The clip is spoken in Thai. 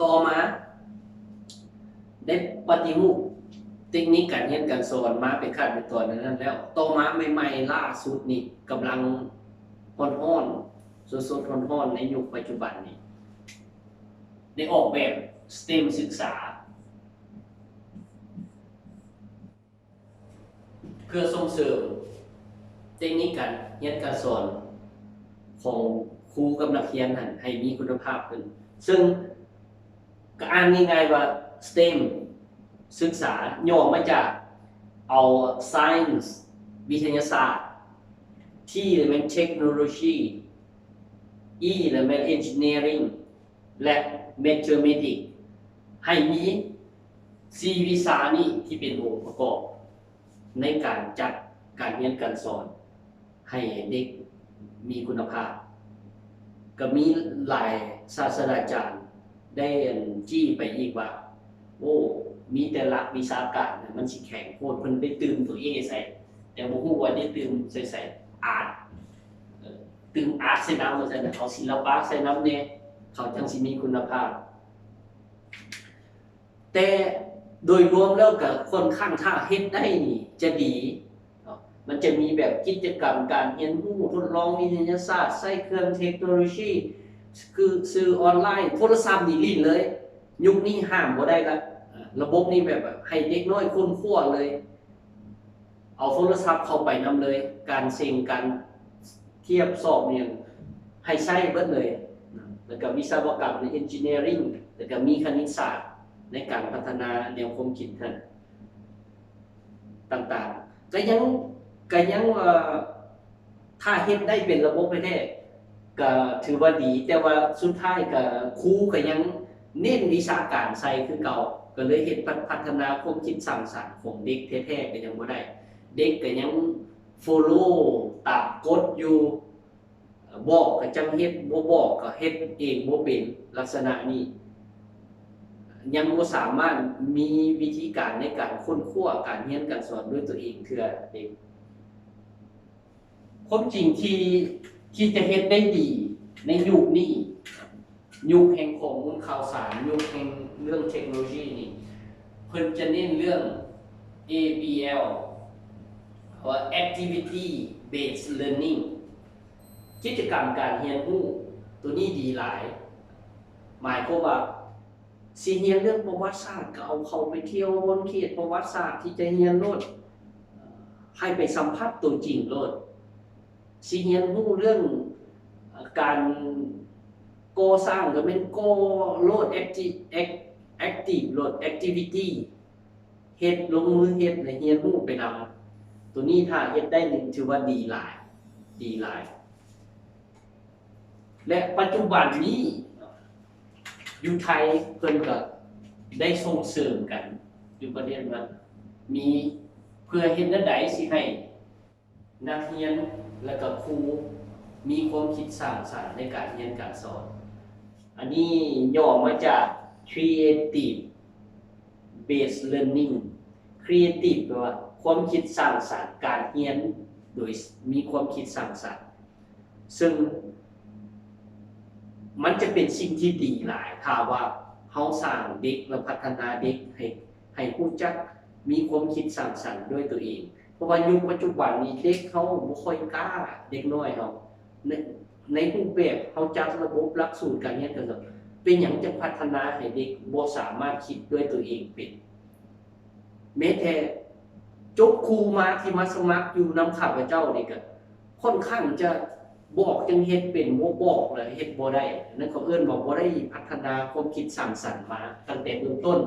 ต่อมาได้ปฏิรูปเทคนิคการเรียนการสอนมาเป็นขั้นเป็นตอนนั้นแล้วต่อมาใหม่ๆล่าสุดนี่กำลังฮ้อนๆสดๆร้อนๆในยุคปัจจุบันนี้ได้ออกแบบ STEM ศึกษาเพื่อส่งเสริมเทคนิคการเรียนการสอนของครูกับนักเรียนนั้นให้มีคุณภาพขึ้นซึ่งก็อ่านง่ายๆว่า STEM ศึกษาย่อมาจากเอา Science วิทยาศาสตร์ T เลยเป็น Technology E เลยเป็น Engineering และ Mathematics ให้มี4วิชานี้ที่เป็นองค์ประกอบในการจัดการเรียนการสอนให้เด็กมีคุณภาพก็มีหลายศาสตราจารย์ได้จี้ไปอีกว่าโอ้มีแต่หลักวิชาการมันสิแข็งโคตรเพิ่นไปตื่มตัวเองใส่แต่บ่ฮู้ว่าได้ตื่มใส่อาร์ตตื่มอาร์ตใส่นำว่าซั่นเอาศิลปะใส่นำแน่เขาจังสิมีคุณภาพแต่โดยรวมแล้วก็ค่อนข้างถ้าเฮ็ดได้นี่จะดีมันจะมีแบบกิจกรรมการเรียนรู้ทดลองวิทยาศาสตร์ใช้เครื่องเทคโนโลยีคือสื่อออนไลน์โทรศัพท์นี่ลิ้นเลยยุคนี้ห้ามบ่ได้ละระบบนี้แบบให้เด็กน้อยค้นคว้าเลยเอาโทรศัพท์เข้าไปนำเลยการเซ็งการเทียบสอบเนี่ยให้ใช้เบิดเลยแล้วก็วิศวกรรมใน Engineering แล้วก็มีคณิตศาสตร์ในการพัฒนาแนวความคิดต่างๆก็ยังถ้าเฮ็ดได้เป็นระบบไปแท้ก็ถือว่าดีแต่ว่าสุดท้ายก็ครูก็ยังเน้นวิชาการใส่คือเก่าก็เลยเฮ็ดพัฒนาความคิดสร้างสรรค์ของเด็กแท้ๆก็ยังบ่ได้เด็กก็ยัง follow ตามกฎอยู่บอกก็จังเฮ็ดบ่บอกก็เฮ็ดเองบ่เป็นลักษณะนี้ยังบ่สามารถมีวิธีการในการค้นคว้าการเรียนการสอนด้วยตัวเองเทื่อเด็กความจริงที่จะเฮ็ดได้ดีในยุคนี้ยุคแห่งข้อมูลข่าวสารยุคแห่งเรื่องเทคโนโลยีนี่เพิ่นจะเน้นเรื่อง ABL ว่า Activity Based Learning กิจกรรมการเรียนรู้ตัวนี้ดีหลายหมายความว่าสิเรียนเรื่องประวัติศาสตร์ก็เอาเขาไปเที่ยวบนเขตประวัติศาสตร์ที่จะเรียนโลดให้ไปสัมผัสตัวจริงโลดสิเรียนรู้เรื่องการก่อสร้างก็เป็นก่อโลด active โลด activity เฮ็ดลงมือเฮ็ดให้เรียนรู้ไปนำตัวนี้ถ้าเฮ็ดได้นี่ถือว่าดีหลายและปัจจุบันนี้อยู่ไทยเพิ่นก็ได้ส่งเสริมกันอยู่ประเด็นว่ามีเพื่อเฮ็ดแนวใดสิให้นักเรียนและก็ครูมีความคิดสร้างสรรค์ในการเรียนการสอนอันนี้ย่อมาจาก Creative Based Learning Creative แปลว่าความคิดสร้างสรรค์การเรียนโดยมีความคิดสร้างสรรค์ซึ่งมันจะเป็นสิ่งที่ดีหลายถ้าว่าเฮาสร้างเด็กและพัฒนาเด็กให้รู้จักมีความคิดสร้างสรรค์ด้วยตัวเองเพราะว่ายุคปัจจุบันนี้เด็กเขาบ่ค่อยกล้าเด็กน้อยเฮาในรูปแบบเฮาจัดระบบหลักสูตรการเรียนการสอนเป็นหยังจะพัฒนาให้เด็กบ่สามารถคิดด้วยตัวเองเป็นแม้แต่จบครูมาที่มาสมัครอยู่นำข้าพเจ้านี่ก็ค่อนข้างจะบอกจังเฮ็ดเป็นบ่บอกเลยเฮ็ดบ่ได้นั่นเขาเอิ้นว่าบ่ได้พัฒนาความคิดสร้างสรรค์มาตั้งแต่เบื้องต้น